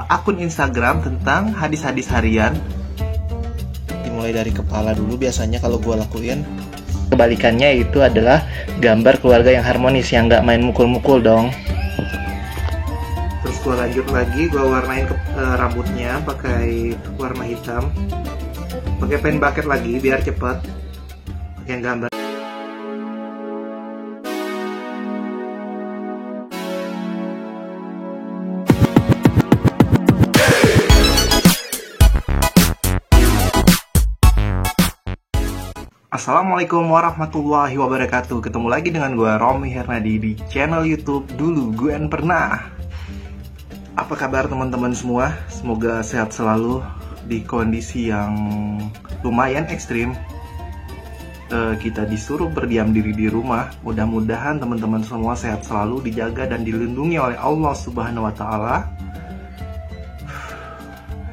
akun Instagram tentang hadis-hadis harian. Dimulai dari kepala dulu biasanya kalau gue lakuin. Kebalikannya itu adalah gambar keluarga yang harmonis, yang nggak main mukul-mukul dong. Terus gue lanjut lagi, gue warnain rambutnya pakai warna hitam. Pakai pen bucket lagi biar cepet. Pakai gambar. Assalamualaikum warahmatullahi wabarakatuh. Ketemu lagi dengan gue Romi Hernadi di channel YouTube Dulu Guen Pernah. Apa kabar teman-teman semua? Semoga sehat selalu di kondisi yang lumayan ekstrim. Kita disuruh berdiam diri di rumah. Mudah-mudahan teman-teman semua sehat selalu, dijaga dan dilindungi oleh Allah Subhanahu wa Ta'ala.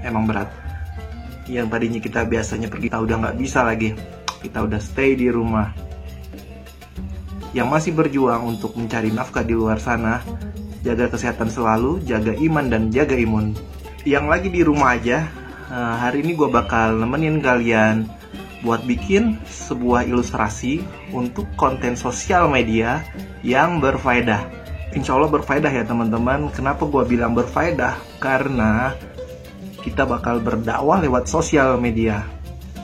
Emang berat. Yang tadinya kita biasanya pergi, kita udah nggak bisa lagi. Kita udah stay di rumah. Yang masih berjuang untuk mencari nafkah di luar sana, jaga kesehatan selalu, jaga iman dan jaga imun. Yang lagi di rumah aja, hari ini gue bakal nemenin kalian buat bikin sebuah ilustrasi untuk konten sosial media yang berfaedah. Insya Allah berfaedah ya teman-teman. Kenapa gue bilang berfaedah? Karena kita bakal berdakwah lewat sosial media.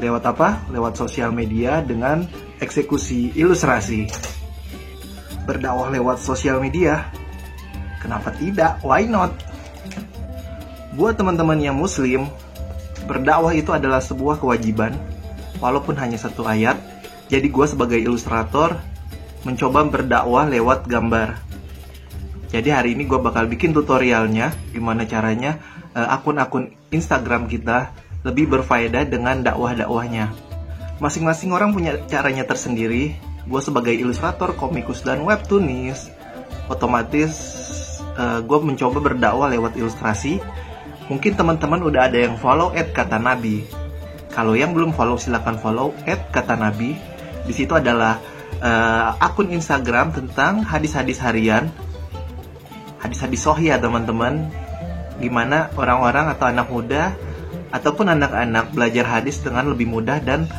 Lewat apa? Lewat sosial media dengan eksekusi ilustrasi. Berdakwah lewat sosial media, kenapa tidak? Why not? Buat teman-teman yang muslim, berdakwah itu adalah sebuah kewajiban, walaupun hanya satu ayat. Jadi gue sebagai ilustrator mencoba berdakwah lewat gambar. Jadi hari ini gue bakal bikin tutorialnya, gimana caranya akun-akun Instagram kita lebih berfaedah dengan dakwah-dakwahnya. Masing-masing orang punya caranya tersendiri. Gue sebagai ilustrator, komikus, dan webtoonis, otomatis gue mencoba berdakwah lewat ilustrasi. Mungkin teman-teman udah ada yang follow @katanabi. Kalau yang belum follow, silahkan follow @katanabi. Di situ adalah akun Instagram tentang hadis-hadis harian, hadis-hadis sahih ya teman-teman. Gimana orang-orang atau anak muda ataupun anak-anak belajar hadis dengan lebih mudah dan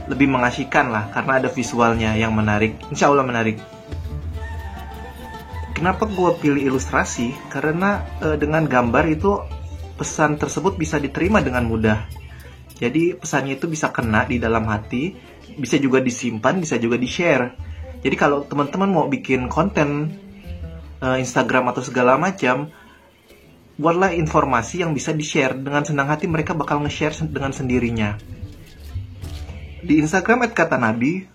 lebih mengasyikan lah, karena ada visualnya yang menarik. Insya Allah menarik. Kenapa gue pilih ilustrasi? Karena dengan gambar itu pesan tersebut bisa diterima dengan mudah. Jadi pesannya itu bisa kena di dalam hati, bisa juga disimpan, bisa juga di-share. Jadi kalau teman-teman mau bikin konten Instagram atau segala macam, buatlah informasi yang bisa di-share. Dengan senang hati mereka bakal nge-share dengan sendirinya. Di Instagram @katanabi,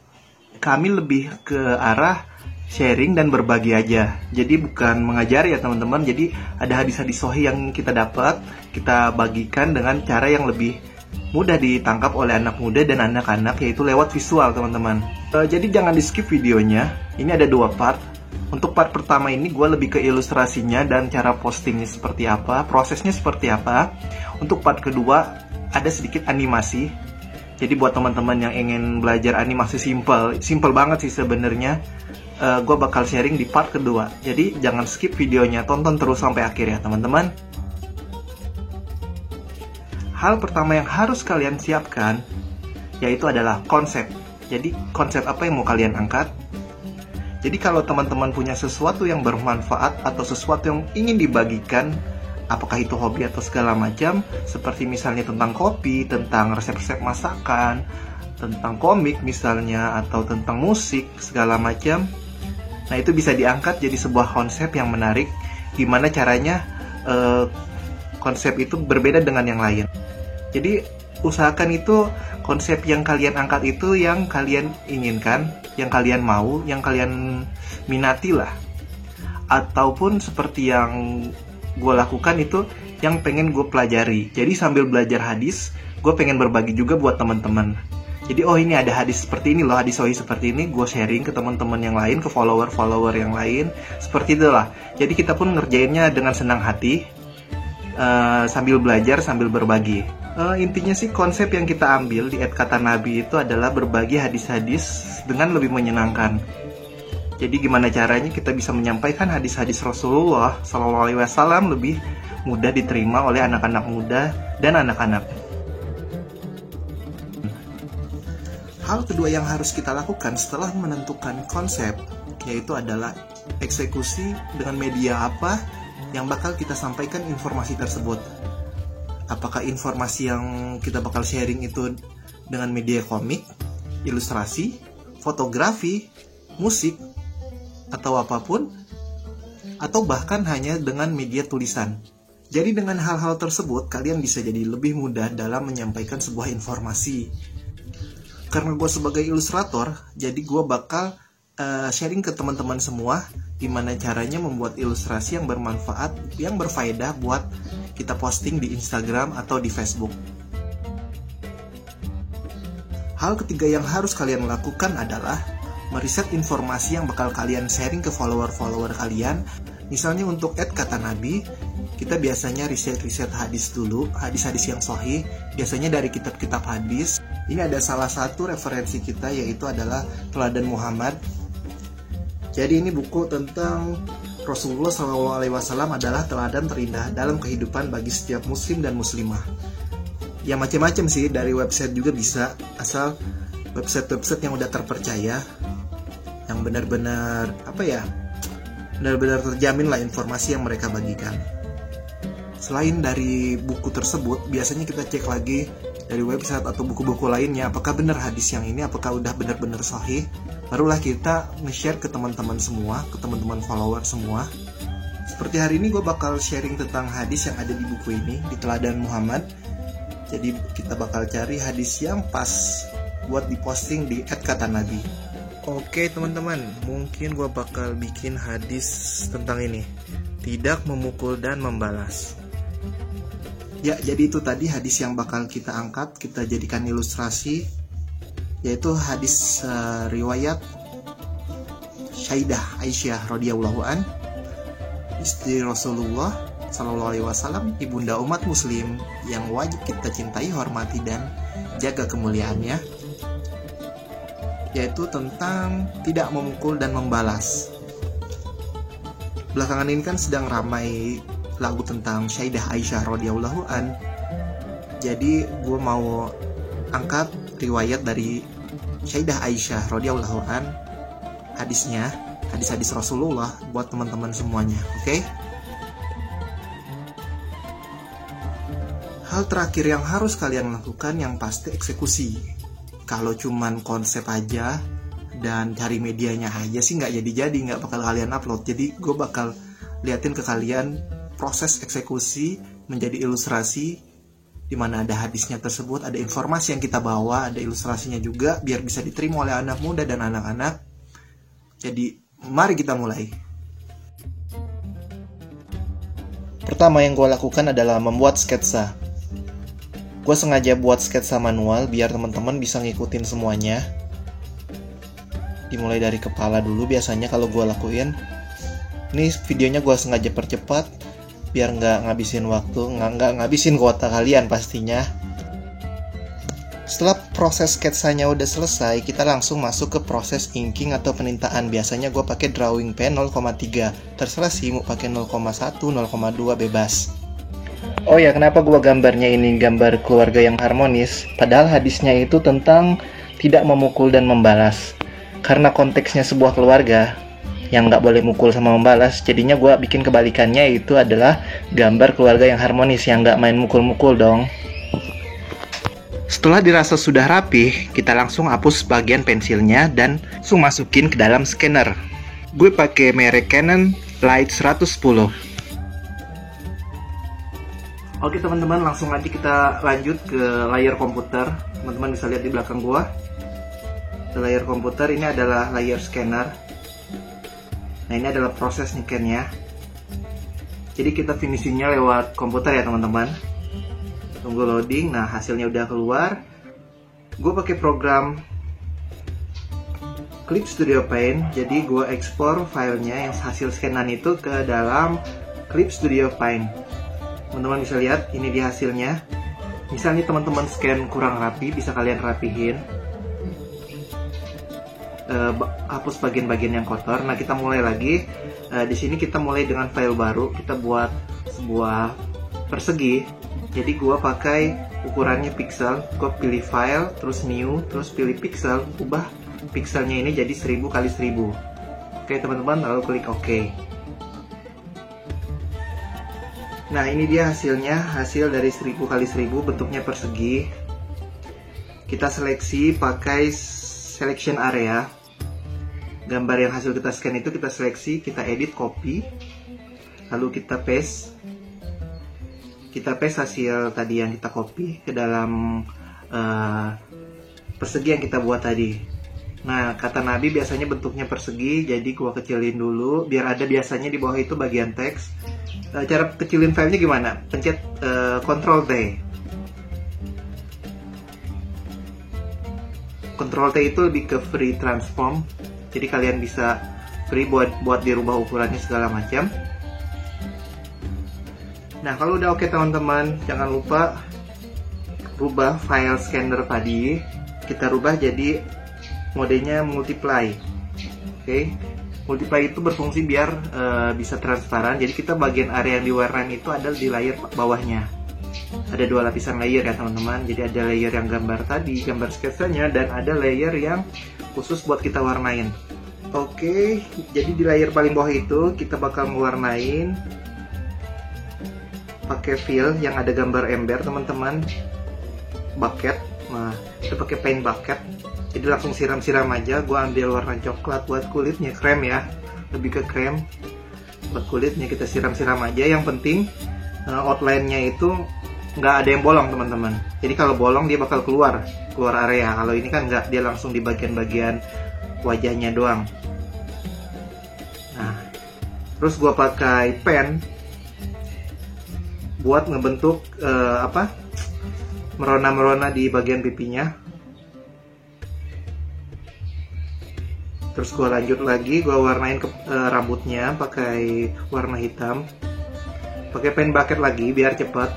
kami lebih ke arah sharing dan berbagi aja. Jadi bukan mengajar ya teman-teman. Jadi ada hadis-hadis sahih yang kita dapat, kita bagikan dengan cara yang lebih mudah ditangkap oleh anak muda dan anak-anak, yaitu lewat visual teman-teman. Jadi jangan di-skip videonya. Ini ada 2 part. Untuk part pertama ini gue lebih ke ilustrasinya dan cara postingnya seperti apa, prosesnya seperti apa. Untuk part kedua ada sedikit animasi. Jadi buat teman-teman yang ingin belajar animasi simple banget sih sebenarnya, gue bakal sharing di part kedua. Jadi jangan skip videonya, tonton terus sampai akhir ya teman-teman. Hal pertama yang harus kalian siapkan yaitu adalah konsep. Jadi konsep apa yang mau kalian angkat? Jadi kalau teman-teman punya sesuatu yang bermanfaat atau sesuatu yang ingin dibagikan, apakah itu hobi atau segala macam, seperti misalnya tentang kopi, tentang resep-resep masakan, tentang komik misalnya, atau tentang musik, segala macam. Nah itu bisa diangkat jadi sebuah konsep yang menarik. Gimana caranya konsep itu berbeda dengan yang lain. Jadi usahakan itu konsep yang kalian angkat itu yang kalian inginkan, yang kalian mau, yang kalian minati lah. Ataupun seperti yang gue lakukan itu yang pengen gue pelajari. Jadi sambil belajar hadis, gue pengen berbagi juga buat teman-teman. Jadi oh ini ada hadis seperti ini loh, hadis sahih seperti ini, gue sharing ke teman-teman yang lain, ke follower-follower yang lain. Seperti itulah. Jadi kita pun ngerjainnya dengan senang hati, sambil belajar, sambil berbagi. Intinya sih konsep yang kita ambil di @katanabi itu adalah berbagi hadis-hadis dengan lebih menyenangkan. Jadi gimana caranya kita bisa menyampaikan hadis-hadis Rasulullah SAW lebih mudah diterima oleh anak-anak muda dan anak-anak. Hal kedua yang harus kita lakukan setelah menentukan konsep, yaitu adalah eksekusi dengan media apa yang bakal kita sampaikan informasi tersebut. Apakah informasi yang kita bakal sharing itu dengan media komik, ilustrasi, fotografi, musik, atau apapun, atau bahkan hanya dengan media tulisan. Jadi dengan hal-hal tersebut, kalian bisa jadi lebih mudah dalam menyampaikan sebuah informasi. Karena gue sebagai ilustrator, jadi gue bakal sharing ke teman-teman semua gimana caranya membuat ilustrasi yang bermanfaat, yang berfaedah buat kita posting di Instagram atau di Facebook. Hal ketiga yang harus kalian lakukan adalah meriset informasi yang bakal kalian sharing ke follower-follower kalian. Misalnya untuk @kata Nabi, kita biasanya riset-riset hadis dulu, hadis-hadis yang sahih, biasanya dari kitab-kitab hadis. Ini ada salah satu referensi kita, yaitu adalah Teladan Muhammad. Jadi ini buku tentang Rasulullah SAW adalah teladan terindah dalam kehidupan bagi setiap muslim dan muslimah. Ya macam-macam sih, dari website juga bisa, asal website-website yang udah terpercaya, yang benar-benar benar-benar terjamin lah informasi yang mereka bagikan. Selain dari buku tersebut, biasanya kita cek lagi dari website atau buku-buku lainnya, apakah benar hadis yang ini, apakah udah benar-benar sahih. Barulah kita nge-share ke teman-teman semua, ke teman-teman follower semua. Seperti hari ini gue bakal sharing tentang hadis yang ada di buku ini, di Teladan Muhammad. Jadi kita bakal cari hadis yang pas buat diposting di @katanabi. Oke teman-teman, mungkin gue bakal bikin hadis tentang ini, tidak memukul dan membalas. Ya, jadi itu tadi hadis yang bakal kita angkat, kita jadikan ilustrasi, yaitu hadis riwayat Sayyidah Aisyah radhiyallahu an, istri Rasulullah sallallahu alaihi wasallam, ibunda umat muslim yang wajib kita cintai, hormati dan jaga kemuliaannya, yaitu tentang tidak memukul dan membalas. Belakangan ini kan sedang ramai lagu tentang Sayyidah Aisyah radhiyallahu an. Jadi gue mau angkat riwayat dari Sayyidah Aisyah radhiyallahu an, hadisnya, hadis-hadis Rasulullah buat teman-teman semuanya, oke? Hal terakhir yang harus kalian lakukan yang pasti eksekusi. Kalau cuman konsep aja dan cari medianya aja sih nggak jadi-jadi, nggak bakal kalian upload. Jadi gue bakal liatin ke kalian proses eksekusi menjadi ilustrasi, di mana ada hadisnya tersebut, ada informasi yang kita bawa, ada ilustrasinya juga, biar bisa diterima oleh anak muda dan anak-anak. Jadi mari kita mulai. Pertama yang gue lakukan adalah membuat sketsa. Gue sengaja buat sketsa manual biar teman-teman bisa ngikutin semuanya. Dimulai dari kepala dulu biasanya kalau gue lakuin. Ini videonya gue sengaja percepat biar nggak ngabisin waktu, nggak ngabisin kuota kalian pastinya. Setelah proses sketsanya udah selesai, kita langsung masuk ke proses inking atau penintaan. Biasanya gue pakai drawing pen 0,3. Terserah sih mau pakai 0,1, 0,2 bebas. Oh ya, kenapa gua gambarnya ini gambar keluarga yang harmonis, padahal hadisnya itu tentang tidak memukul dan membalas. Karena konteksnya sebuah keluarga yang nggak boleh mukul sama membalas, jadinya gua bikin kebalikannya, itu adalah gambar keluarga yang harmonis yang nggak main mukul-mukul dong. Setelah dirasa sudah rapih, kita langsung hapus bagian pensilnya dan langsung masukin ke dalam scanner. Gue pakai merek Canon Light 110. Oke teman-teman, langsung aja kita lanjut ke layar komputer. Teman-teman bisa lihat di belakang gua. Di layar komputer ini adalah layar scanner. Nah ini adalah proses nyekennya. Jadi kita finishingnya lewat komputer ya teman-teman. Tunggu loading. Nah hasilnya udah keluar. Gue pakai program Clip Studio Paint. Jadi gue ekspor filenya yang hasil scanan itu ke dalam Clip Studio Paint. Teman-teman bisa lihat ini dia hasilnya. Misalnya teman-teman scan kurang rapi, bisa kalian rapihin. hapus bagian-bagian yang kotor. Nah, kita mulai lagi. Di sini kita mulai dengan file baru. Kita buat sebuah persegi. Jadi gua pakai ukurannya pixel. Gua pilih file, terus new, terus pilih pixel. Ubah pixelnya ini jadi 1000 kali 1000. Oke teman-teman, lalu klik OK. Nah, ini dia hasilnya, hasil dari 1000 kali 1000, bentuknya persegi. Kita seleksi pakai selection area. Gambar yang hasil kita scan itu kita seleksi, kita edit, copy, lalu kita paste. Kita paste hasil tadi yang kita copy ke dalam persegi yang kita buat tadi. Nah, kata Nabi biasanya bentuknya persegi, jadi gua kecilin dulu biar ada biasanya di bawah itu bagian teks. Cara kecilin filenya gimana? Pencet Ctrl T. Ctrl T itu lebih ke free transform, jadi kalian bisa free buat dirubah ukurannya segala macam. Nah, kalau udah oke teman-teman, jangan lupa rubah file scanner tadi. Kita rubah jadi modenya multiply. Oke. Multiply itu berfungsi biar bisa transparan. Jadi kita bagian area yang diwarnain itu ada di layer bawahnya. Ada 2 lapisan layer ya teman-teman. Jadi ada layer yang gambar tadi, gambar sketsanya, dan ada layer yang khusus buat kita warnain. Oke, jadi di layer paling bawah itu kita bakal mewarnain pakai fill yang ada gambar ember teman-teman. Bucket. Nah, kita pakai paint bucket. Jadi langsung siram-siram aja. Gua ambil warna coklat buat kulitnya, krem ya, lebih ke krem. Buat kulitnya kita siram-siram aja. Yang penting outline-nya itu nggak ada yang bolong teman-teman. Jadi kalau bolong dia bakal keluar area. Kalau ini kan nggak, dia langsung di bagian-bagian wajahnya doang. Nah, terus gua pakai pen buat ngebentuk merona-merona di bagian pipinya. Terus gue lanjut lagi, gue warnain rambutnya pakai warna hitam. Pakai pen bucket lagi biar cepet.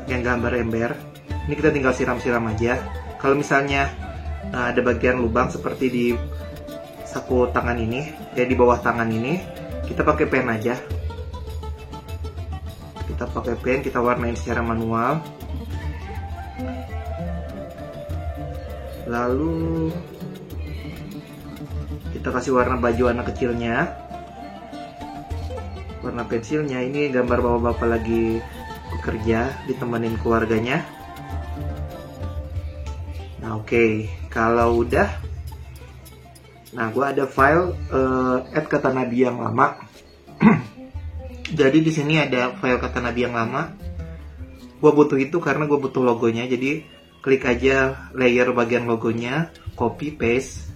Yang gambar ember. Ini kita tinggal siram-siram aja. Kalau misalnya ada bagian lubang seperti di saku tangan ini, ya di bawah tangan ini, kita pakai pen aja. Kita pakai pen, kita warnain secara manual. Lalu kita kasih warna baju anak kecilnya, warna pensilnya. Ini gambar bapak-bapak lagi bekerja, ditemenin keluarganya. Nah, oke. Kalau udah, nah gue ada file add kata nabi yang lama. Jadi di sini ada file kata nabi yang lama. Gue butuh itu karena gue butuh logonya. Jadi klik aja layer bagian logonya, copy paste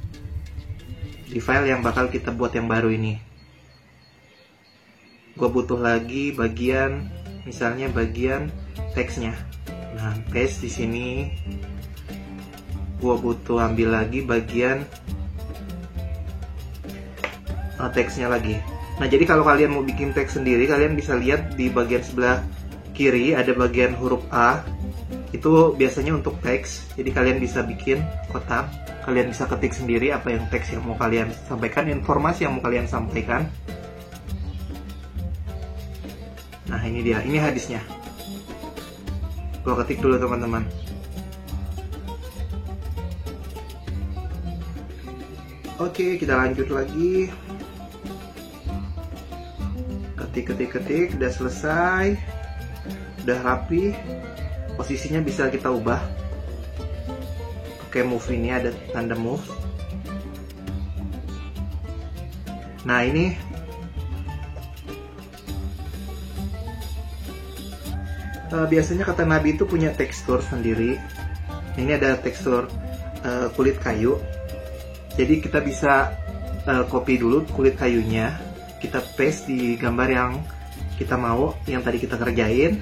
di file yang bakal kita buat yang baru ini. Gue butuh lagi bagian, misalnya bagian teksnya. Nah, paste di sini. Gue butuh ambil lagi bagian teksnya lagi. Nah, jadi kalau kalian mau bikin teks sendiri, kalian bisa lihat di bagian sebelah kiri ada bagian huruf A. Itu biasanya untuk teks. Jadi kalian bisa bikin kotak. Kalian bisa ketik sendiri apa yang teks yang mau kalian sampaikan, informasi yang mau kalian sampaikan. Nah, ini dia, ini hadisnya. Gua ketik dulu teman-teman. Oke, kita lanjut lagi. Ketik, udah selesai. Udah rapi. Posisinya bisa kita ubah. Oke, move ini ada tanda move. Nah, ini biasanya kata nabi itu punya tekstur sendiri. Ini ada tekstur kulit kayu. Jadi kita bisa copy dulu kulit kayunya, kita paste di gambar yang kita mau, yang tadi kita kerjain.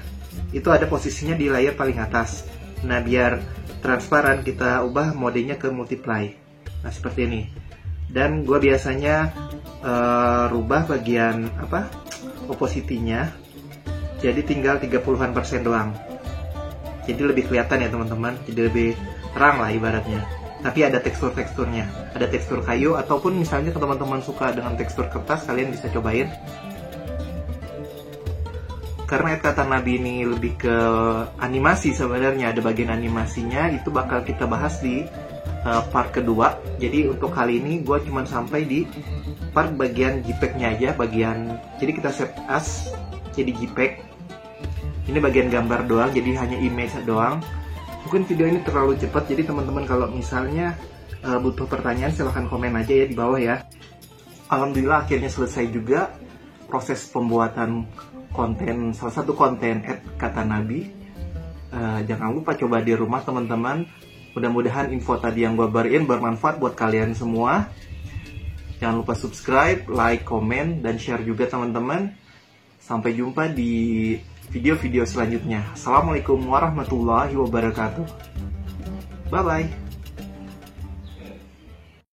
Itu ada posisinya di layar paling atas. Nah, biar transparan kita ubah modenya ke multiply. Nah, seperti ini. Dan gue biasanya rubah bagian opacity-nya jadi tinggal 30% doang. Jadi lebih kelihatan ya teman-teman, jadi lebih terang lah ibaratnya. tapi ada teksturnya, ada tekstur kayu, ataupun misalnya kalau teman-teman suka dengan tekstur kertas, kalian bisa cobain. Karena Ayat Kata Nabi ini lebih ke animasi sebenarnya, ada bagian animasinya, itu bakal kita bahas di part kedua. Jadi untuk kali ini gue cuma sampai di part bagian JPEG-nya aja, jadi kita save as jadi JPEG. Ini bagian gambar doang, jadi hanya image doang. Mungkin video ini terlalu cepat, jadi teman-teman kalau misalnya butuh pertanyaan silahkan komen aja ya di bawah ya. Alhamdulillah akhirnya selesai juga proses pembuatan konten, salah satu konten Ayat Kata Nabi. Jangan lupa coba di rumah teman-teman. Mudah-mudahan info tadi yang gue beriin bermanfaat buat kalian semua. Jangan lupa subscribe, like, komen, dan share juga teman-teman. Sampai jumpa di video-video selanjutnya. Assalamualaikum warahmatullahi wabarakatuh. Bye-bye.